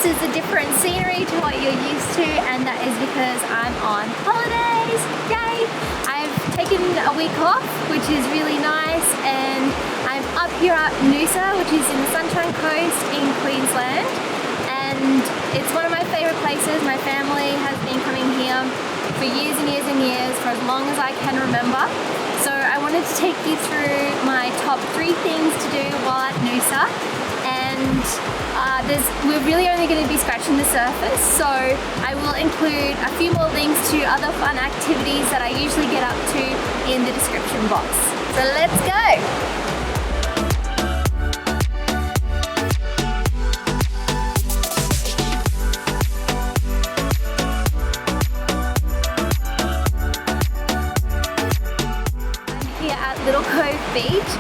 this is a different scenery to what you're used to, and that is because I'm on holidays. Yay! I've taken a week off, which is really nice, and I'm up here at Noosa, which is in the Sunshine Coast in Queensland, and it's one of my favourite places. My family has been coming here for years and years and years, for as long as I can remember. So I wanted to take you through my top 3 things to do while at Noosa, and we're really only going to be scratching the surface, so I will include a few more links to other fun activities that I usually get up to in the description box. So let's go! Little Cove Beach.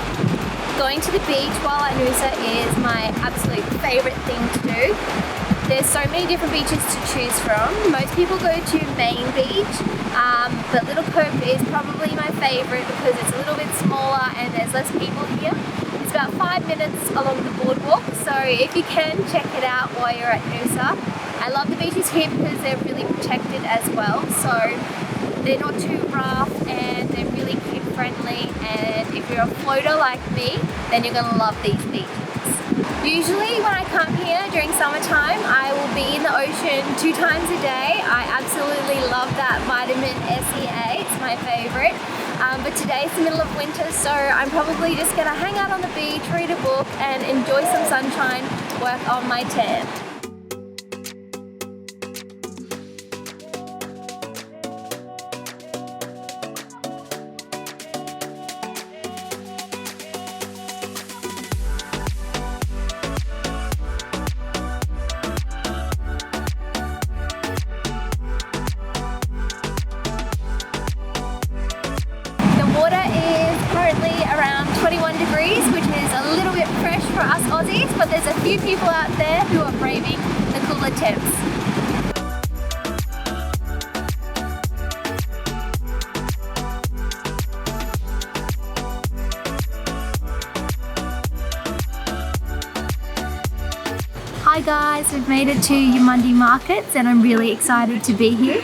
Going to the beach while at Noosa is my absolute favourite thing to do. There's so many different beaches to choose from. Most people go to Main Beach, but Little Cove is probably my favourite because it's a little bit smaller and there's less people here. It's about 5 minutes along the boardwalk, so if you can, check it out while you're at Noosa. I love the beaches here because they're really protected as well, so they're not too rough and they're really kid friendly, and if you're a floater like me, then you're going to love these beaches. Usually when I come here during summertime, I will be in the ocean 2 times a day. I absolutely love that vitamin SEA, it's my favourite. But today's the middle of winter, so I'm probably just going to hang out on the beach, read a book and enjoy some sunshine, work on my tan. Around 21 degrees, which is a little bit fresh for us Aussies, but there's a few people out there who are braving the cooler temps. Hi guys, we've made it to Eumundi Markets and I'm really excited to be here.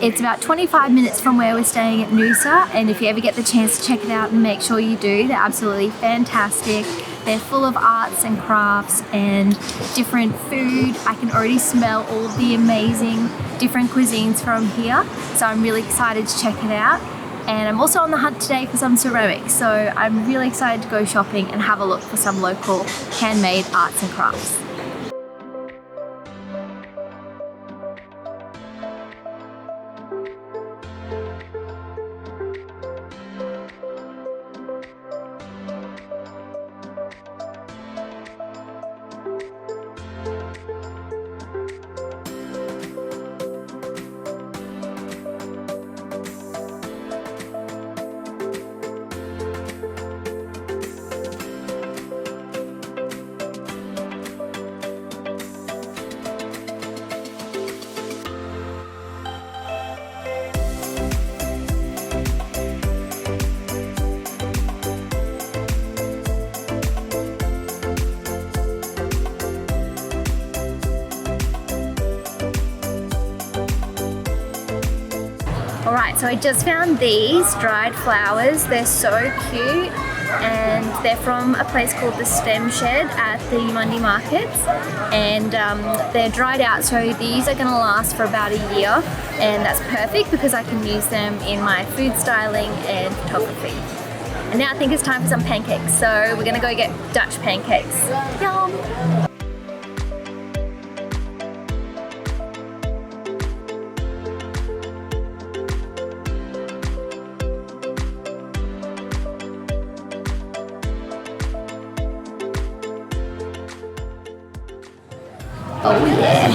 It's about 25 minutes from where we're staying at Noosa, and if you ever get the chance to check it out, and make sure you do, they're absolutely fantastic. They're full of arts and crafts and different food. I can already smell all of the amazing different cuisines from here, so I'm really excited to check it out. And I'm also on the hunt today for some ceramics, so I'm really excited to go shopping and have a look for some local handmade arts and crafts. Alright, so I just found these dried flowers. They're so cute and they're from a place called the Stem Shed at the Eumundi Markets, and they're dried out, so these are going to last for about a year, and that's perfect because I can use them in my food styling and photography. And now I think it's time for some pancakes, so we're going to go get Dutch pancakes. Yum! Oh yeah!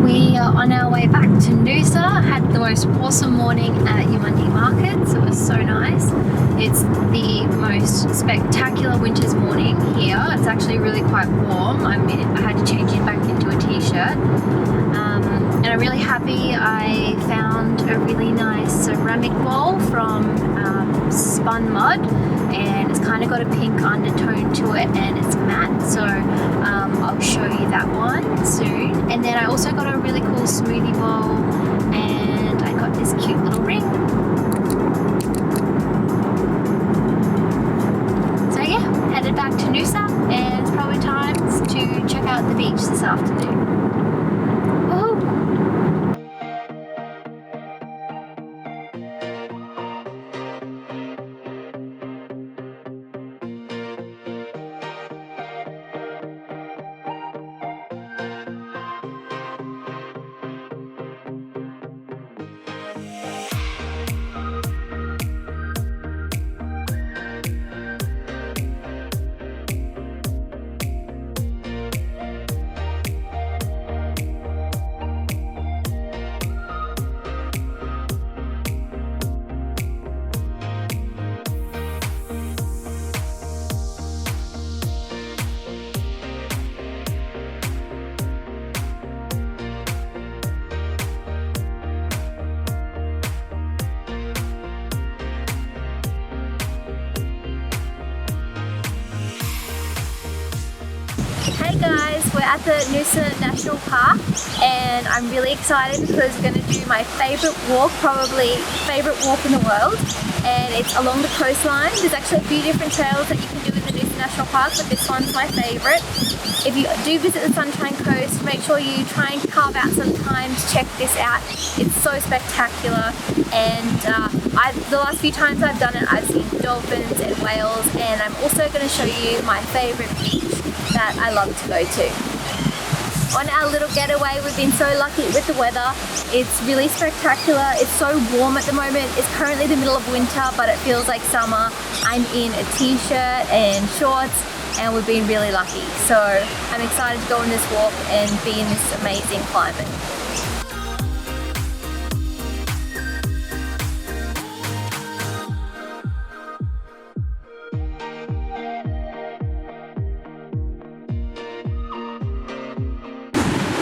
We are on our way back to Noosa. Had the most awesome morning at Eumundi Markets. It was so nice. It's the most spectacular winter's morning here. It's actually really quite warm. I had to change it back into a t-shirt. And I'm really happy I found a really nice ceramic bowl from Spun Mud, and it's kind of got a pink undertone to it and it's matte, so I'll show you that one soon. And then I also got a really cool smoothie bowl, and I got this cute little ring. So yeah, headed back to Noosa, and it's probably time to check out the beach this afternoon. Hey guys, we're at the Noosa National Park, and I'm really excited because we're going to do my favourite walk, probably favourite walk in the world, and it's along the coastline. There's actually a few different trails that you can do in the Noosa National Park, but this one's my favourite. If you do visit the Sunshine Coast, make sure you try and carve out some time to check this out. It's so spectacular, and the last few times I've done it, I've seen dolphins and whales, and I'm also going to show you my favourite beach that I love to go to. On our little getaway, we've been so lucky with the weather. It's really spectacular. It's so warm at the moment. It's currently the middle of winter, but it feels like summer. I'm in a t-shirt and shorts, and we've been really lucky. So I'm excited to go on this walk and be in this amazing climate.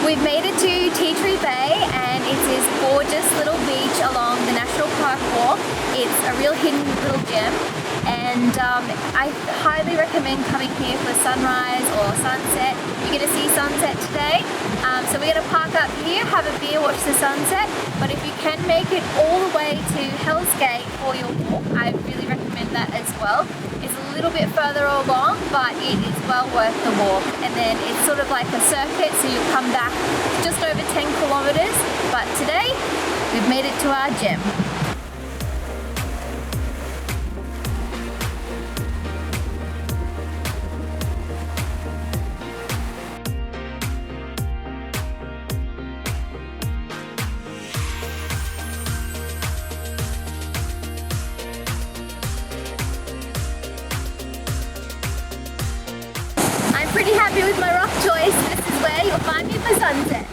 We've made it to Tea Tree Bay, and it's this gorgeous little beach along the National Park walk. It's a real hidden little gem, and I highly recommend coming here for sunrise or sunset. You're going to see sunset today, so we're going to park up here, have a beer, watch the sunset. But if you can make it all the way to Hell's Gate for your walk, I really recommend that as well. It's a little bit further along, but it is well worth the walk. And then it's sort of like a circuit, so you'll come back just over 10 kilometers. But today, we've made it to our gem. Pretty happy with my rock choice. This is where you'll find me for sunset.